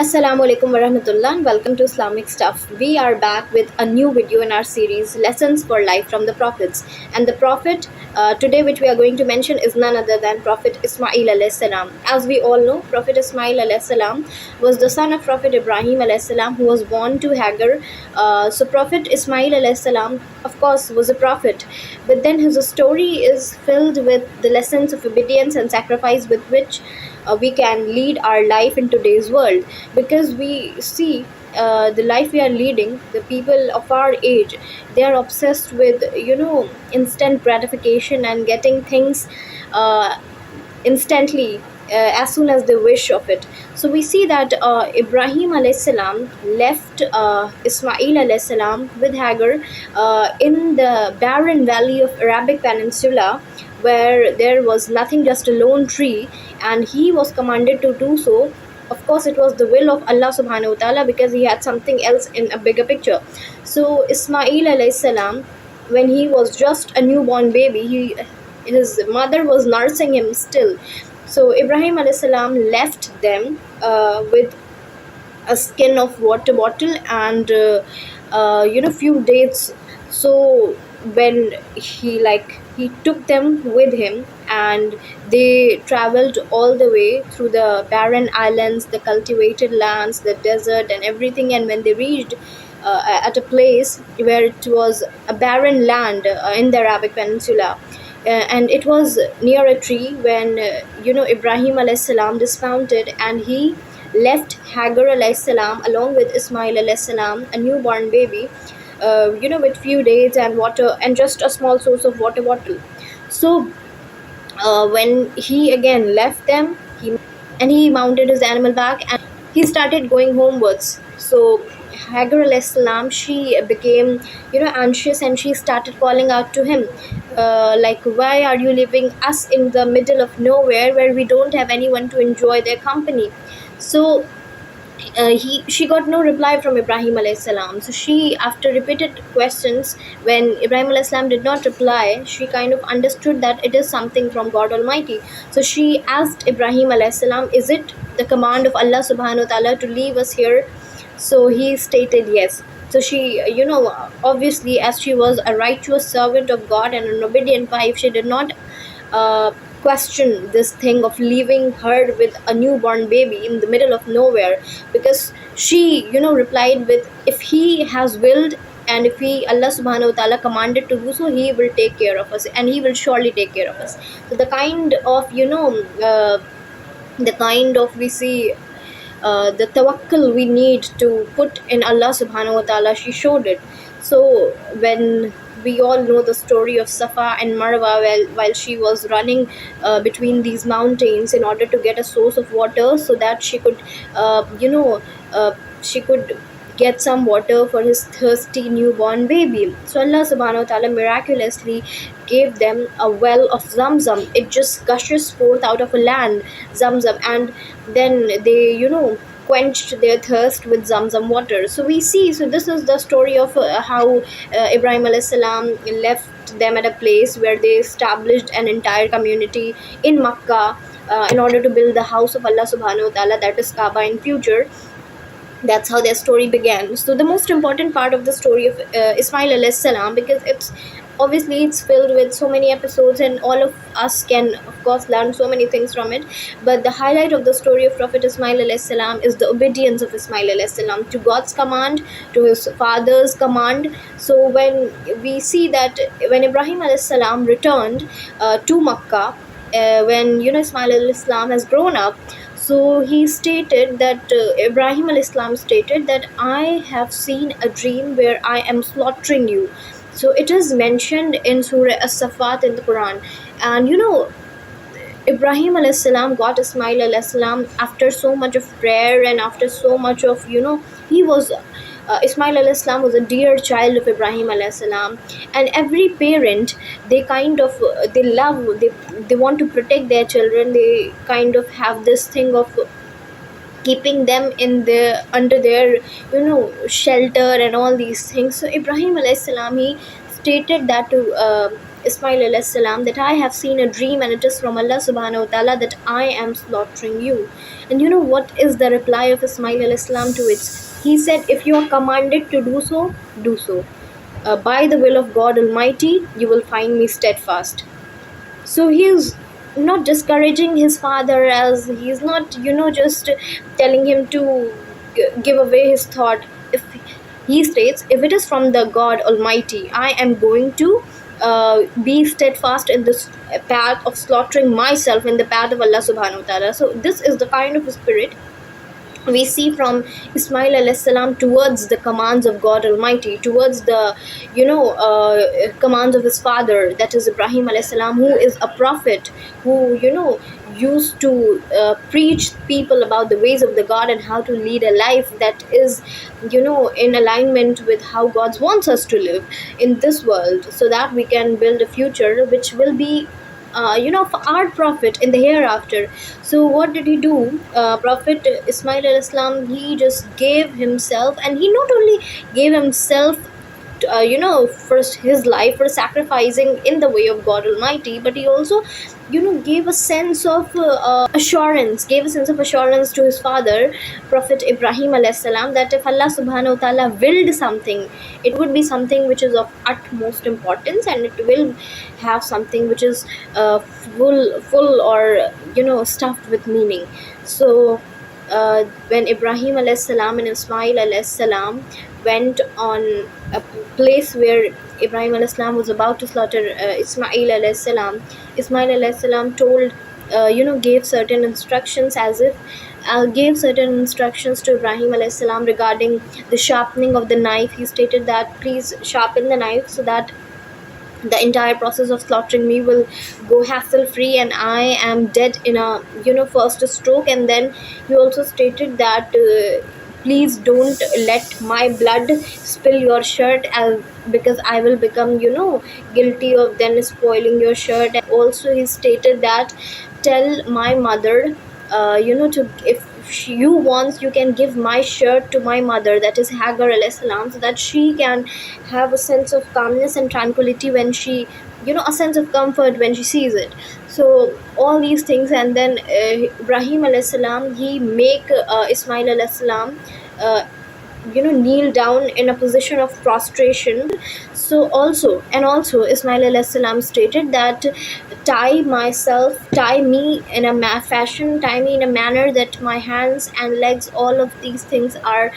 Assalamu alaikum warahmatullah and welcome to Islamic Stuff. We are back with a new video in our series Lessons for Life from the Prophets. And the Prophet today, which we are going to mention, is none other than Prophet Ismail alayhi salam. As we all know, Prophet Ismail alayhi salam was the son of Prophet Ibrahim alayhi salam, who was born to Hagar. So Prophet Ismail alayhi salam, of course, was a prophet, but then his story is filled with the lessons of obedience and sacrifice with which we can lead our life in today's world, because we see the life we are leading, the people of our age, they are obsessed with instant gratification and getting things uh, instantly, as soon as they wish of it. So we see that Ibrahim alayhi salam left Ismail alayhi salam with Hagar in the barren valley of Arabic Peninsula, where there was nothing, just a lone tree, and he was commanded to do so. Of course, it was the will of Allah subhanahu wa ta'ala, because he had something else in a bigger picture. So Ismail alayhi salam, when he was just a newborn baby, his mother was nursing him still. So Ibrahim alayhi salam left them with a skin of water bottle and few dates. So when he took them with him, and they traveled all the way through the barren islands, the cultivated lands, the desert and everything. And when they reached at a place where it was a barren land in the Arabic Peninsula, and it was near a tree, when Ibrahim alayhi salam dismounted, and he left Hagar alayhi salam along with Ismail alayhi salam, a newborn baby, with few dates and water and just a small source of water bottle. So when he again left them, he mounted his animal back and he started going homewards. So Hagar alayhi salam, she became anxious, and she started calling out to him, like, why are you leaving us in the middle of nowhere where we don't have anyone to enjoy their company? So she got no reply from Ibrahim alayhi salam. So she, after repeated questions, when Ibrahim alayhi salam did not reply, she kind of understood that it is something from God Almighty. So she asked Ibrahim alayhi salam, is it the command of Allah subhanahu wa ta'ala to leave us here? So he stated yes. So she, obviously, as she was a righteous servant of God and an obedient wife, she did not uh, question this thing of leaving her with a newborn baby in the middle of nowhere, because she, replied with, if he has willed, and if he, Allah subhanahu wa ta'ala, commanded to do so, he will take care of us, and he will surely take care of us. So the kind of, we see the tawakkul we need to put in Allah subhanahu wa ta'ala, she showed it. So when we all know the story of Safa and Marwa, while she was running between these mountains in order to get a source of water, so that she could, she could get some water for his thirsty newborn baby. So Allah subhanahu wa ta'ala miraculously gave them a well of Zamzam. It just gushes forth out of a land, Zamzam, and then they, quenched their thirst with Zamzam water. So we see, so this is the story of how Ibrahim alayhi salam left them at a place where they established an entire community in Makkah in order to build the house of Allah subhanahu wa ta'ala, that is Kaaba, in future. That's how their story began. So the most important part of the story of Ismail alayhi salam, because it's filled with so many episodes, and all of us can of course learn so many things from it. But the highlight of the story of Prophet Ismail alayhi salam is the obedience of Ismail alayhi salam to God's command, to his father's command. So when we see that when Ibrahim alayhi salam returned to Makkah, when Ismail alayhi salam has grown up, so he stated that Ibrahim al-Islam stated that I have seen a dream where I am slaughtering you. So it is mentioned in Surah As-Safat in the Quran. And Ibrahim al-Islam got Ismail al-Islam after so much of prayer, and after so much of, he was Ismail al-Islam was a dear child of Ibrahim al-Islam. And every parent, they kind of they love, they want to protect their children. They kind of have this thing of keeping them in their under their shelter and all these things. So Ibrahim alayhi salam, he stated that to Ismail alayhi salam that I have seen a dream and it is from Allah subhanahu wa ta'ala that I am slaughtering you. And you know what is the reply of Ismail alayhi salam to it? He said, if you are commanded to do so, do so. By the will of God Almighty, you will find me steadfast. So he is not discouraging his father, as he is not, just telling him to give away his thought. If he states, if it is from the God Almighty, I am going to be steadfast in this path of slaughtering myself in the path of Allah subhanahu wa ta'ala. So this is the kind of spirit we see from Ismail alayhi salam towards the commands of God Almighty, towards the commands of his father, that is Ibrahim alayhi salam, who is a prophet, who used to preach people about the ways of the God and how to lead a life that is in alignment with how God wants us to live in this world, so that we can build a future which will be for our profit in the hereafter. So what did he do? Prophet Ismail al-Islam, he just gave himself, and he not only gave himself for his life, for sacrificing in the way of God Almighty, but he also gave a sense of assurance, gave a sense of assurance to his father, Prophet Ibrahim alayhi salam, that if Allah subhanahu wa ta'ala willed something, it would be something which is of utmost importance, and it will have something which is full or stuffed with meaning. So when Ibrahim alayhi salam and Ismail alayhi salam went on a place where Ibrahim alayhi salam was about to slaughter Ismail alayhi salam, Ismail alayhi salam told, gave certain instructions, as if gave certain instructions to Ibrahim alayhi salam regarding the sharpening of the knife. He stated that please sharpen the knife so that the entire process of slaughtering me will go hassle free and I am dead in a first stroke. And then he also stated that please don't let my blood spill your shirt, because I will become guilty of then spoiling your shirt. And also he stated that tell my mother to, if you want, you can give my shirt to my mother, that is Hagar alayhi salam, so that she can have a sense of calmness and tranquility when she a sense of comfort when she sees it. So all these things. And then Ibrahim alayhi salam, he make Ismail alayhi salam kneel down in a position of prostration. So also Ismail alayhi salam stated that tie me in a fashion, tie me in a manner that my hands and legs, all of these things are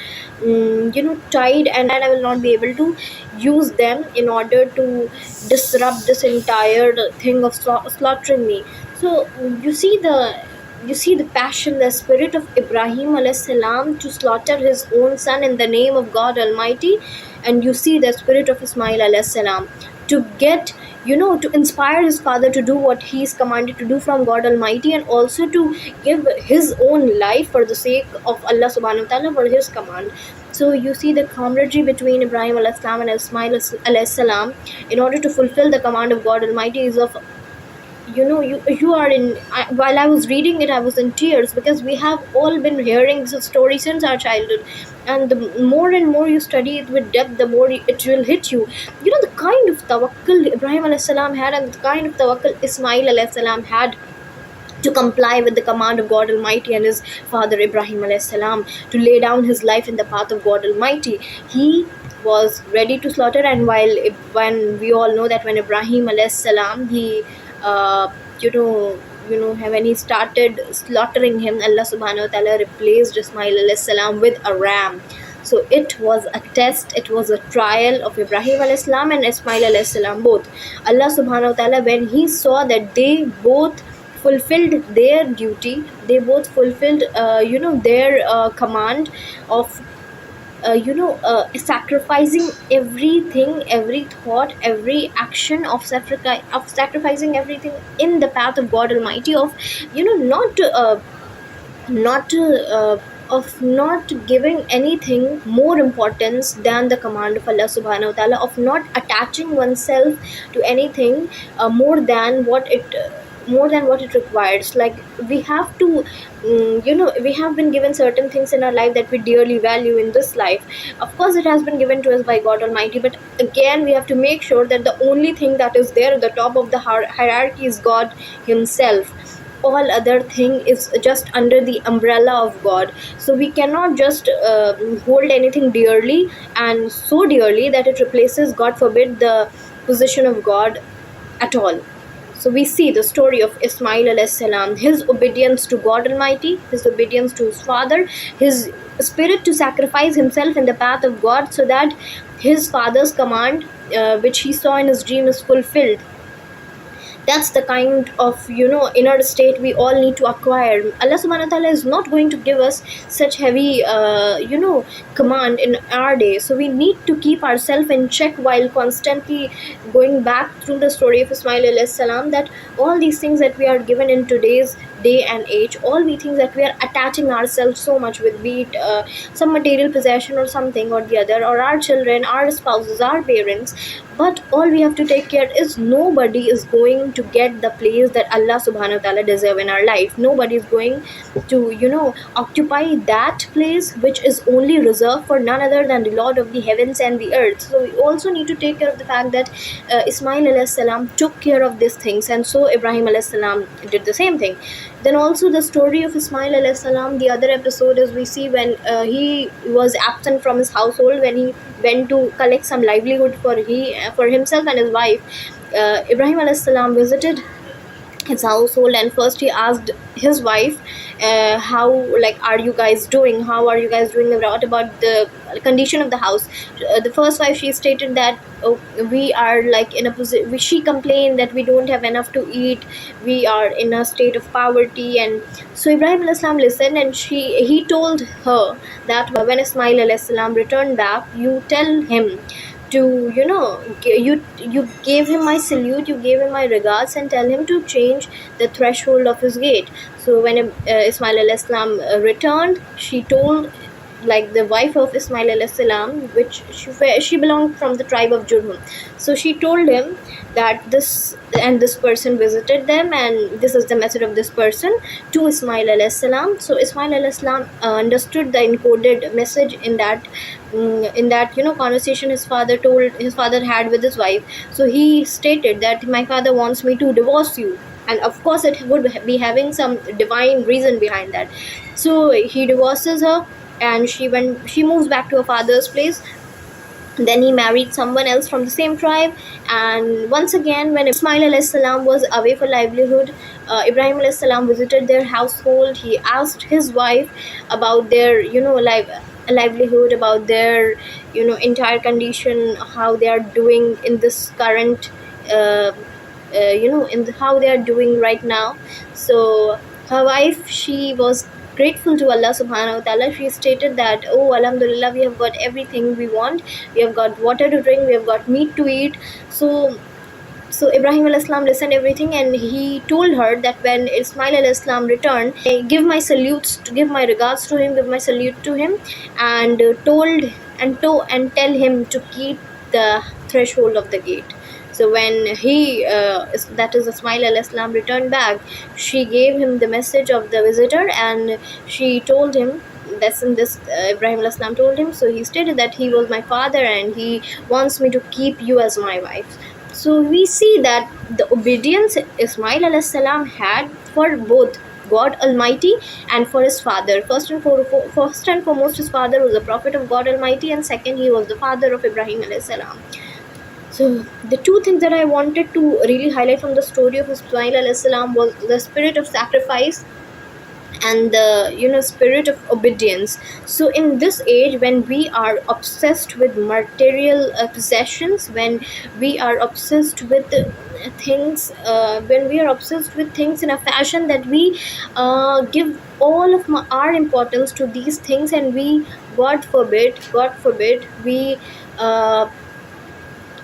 tied, and I will not be able to use them in order to disrupt this entire thing of slaughtering me. So you see the passion, the spirit of Ibrahim alayhi salam to slaughter his own son in the name of God Almighty, and you see the spirit of Ismail alayhi salam to get to inspire his father to do what he is commanded to do from God Almighty, and also to give his own life for the sake of Allah subhanahu wa ta'ala, for his command. So you see the camaraderie between Ibrahim alayhi salam and Ismail alayhi salam in order to fulfill the command of God Almighty is of you are in. While I was reading it, I was in tears, because we have all been hearing this story since our childhood, and the more and more you study it with depth, the more it will hit you. The kind of tawakkul Ibrahim alayhi salam had, and the kind of tawakkul Ismail alayhi salam had to comply with the command of God Almighty and his father Ibrahim alayhi salam to lay down his life in the path of God Almighty. He was ready to slaughter, and when we all know that when Ibrahim alayhi salam, he when he started slaughtering him, Allah subhanahu wa ta'ala replaced Ismail alayhi salam with a ram. So it was a test, it was a trial of Ibrahim alayhi salam and Ismail alayhi salam both. Allah subhanahu wa ta'ala, when he saw that they both fulfilled their duty, they both fulfilled their command of sacrificing everything, every thought, every action of sacrificing everything in the path of God Almighty, of not of not giving anything more importance than the command of Allah subhanahu wa ta'ala, of not attaching oneself to anything more than more than what it requires. Like, we have to, we have been given certain things in our life that we dearly value in this life. Of course, it has been given to us by God Almighty, but again, we have to make sure that the only thing that is there at the top of the hierarchy is God Himself. All other thing is just under the umbrella of God. So we cannot just hold anything dearly, and so dearly that it replaces, God forbid, the position of God at all. So we see the story of Ismail alayhi salam, his obedience to God Almighty, his obedience to his father, his spirit to sacrifice himself in the path of God, so that his father's command, which he saw in his dream, is fulfilled. That's the kind of, inner state we all need to acquire. Allah subhanahu wa ta'ala is not going to give us such heavy command in our day. So we need to keep ourselves in check while constantly going back through the story of Ismail alayhi salam, that all these things that we are given in today's day and age, all we think that we are attaching ourselves so much with, be it some material possession or something or the other, or our children, our spouses, our parents. But all we have to take care is, nobody is going to get the place that Allah subhanahu wa ta'ala deserve in our life. Nobody is going to, occupy that place which is only reserved for none other than the Lord of the heavens and the earth. So we also need to take care of the fact that Ismail alayhi salam took care of these things, and so Ibrahim alayhi salam did the same thing. Then also the story of Ismail alayhi salam, the other episode is, we see when he was absent from his household, when he went to collect some livelihood for himself and his wife. Ibrahim alayhi salam visited his household, and first he asked his wife, how, like, are you guys doing, how are you guys doing, what about the condition of the house. The first wife, she stated that, oh, we are like in a position, she complained that we don't have enough to eat, we are in a state of poverty. And so Ibrahim alayhi salam listened, and he told her that when Ismail alayhi salam returned back, you tell him to, you gave him my salute, you gave him my regards, and tell him to change the threshold of his gate. So when Ismail alayhi salam returned, she told, like, the wife of Ismail alayhi salam, which she belonged from the tribe of Jurhum. So she told him that this person visited them, and this is the message of this person to Ismail alayhi salam. So Ismail alayhi salam understood the encoded message in that conversation his father had with his wife. So he stated that, my father wants me to divorce you, and of course it would be having some divine reason behind that. So he divorces her, and she moves back to her father's place. Then he married someone else from the same tribe, and once again, when Ismail alayhi salam was away for livelihood, Ibrahim alayhi salam visited their household. He asked his wife about their livelihood, about their entire condition, how they are doing in this current how they are doing right now. So her wife, she was grateful to Allah subhanahu wa ta'ala. She stated that, oh, alhamdulillah, we have got everything we want, we have got water to drink, we have got meat to eat. So Ibrahim alayhi salam listened everything, and he told her that when Ismail alayhi salam returned, give my salutes, to give my regards to him, give my salute to him, and tell him to keep the threshold of the gate. So when that is Ismail alayhi salam, returned back, she gave him the message of the visitor, and she told him, Ibrahim alayhi salam told him. So he stated that he was my father, and he wants me to keep you as my wife. So we see that the obedience Ismail alayhi salam had for both God Almighty and for his father. First and foremost, his father was a prophet of God Almighty, and second, he was the father of Ibrahim alayhi salam. So the two things that I wanted to really highlight from the story of Ismail alayhi salam was the spirit of sacrifice and the spirit of obedience. So in this age, when we are obsessed with material possessions, when we are obsessed with things, when we are obsessed with things in a fashion that we give all of our importance to these things, and we, God forbid, we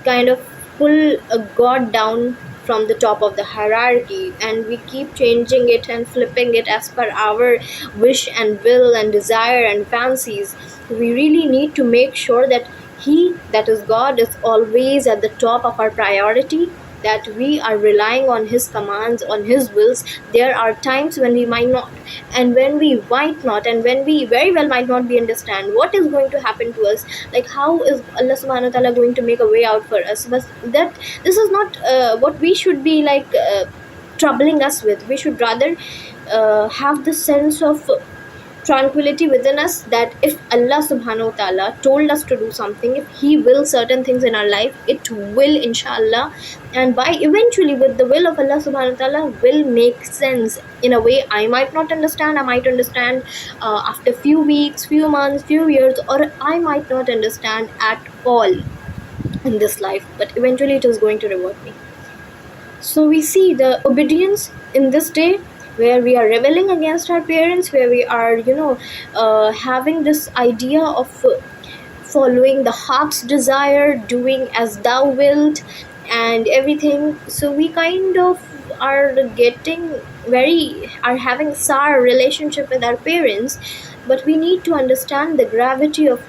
kind of pull a God down from the top of the hierarchy, and we keep changing it and flipping it as per our wish and will and desire and fancies. We really need to make sure that He, that is God, is always at the top of our priority, that we are relying on his commands, on his wills. There are times when we might not, and when we might not, and when we very well might not be understand what is going to happen to us, like how is Allah subhanahu wa ta'ala going to make a way out for us. But that this is not what we should be like troubling us with. We should rather have the sense of tranquility within us, that if Allah subhanahu wa ta'ala told us to do something, if he will certain things in our life, it will inshallah, and by eventually with the will of Allah subhanahu wa ta'ala will make sense in a way I might not understand. I might understand after few weeks, few months, few years, or I might not understand at all in this life, but eventually it is going to reward me. So we see the obedience in this day, where we are rebelling against our parents, where we are, having this idea of following the heart's desire, doing as thou wilt, and everything. So we kind of are getting are having sour relationship with our parents, but we need to understand the gravity of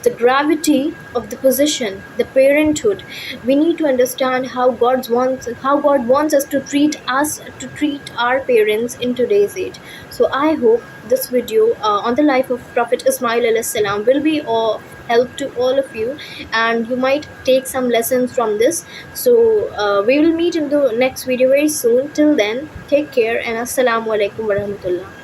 the gravity of the position, the parenthood. We need to understand how God wants us to treat our parents in today's age. So I hope this video on the life of Prophet Ismail alayhi salam will be of help to all of you, and you might take some lessons from this. So we will meet in the next video very soon. Till then, take care, and assalamu alaikum warahmatullah.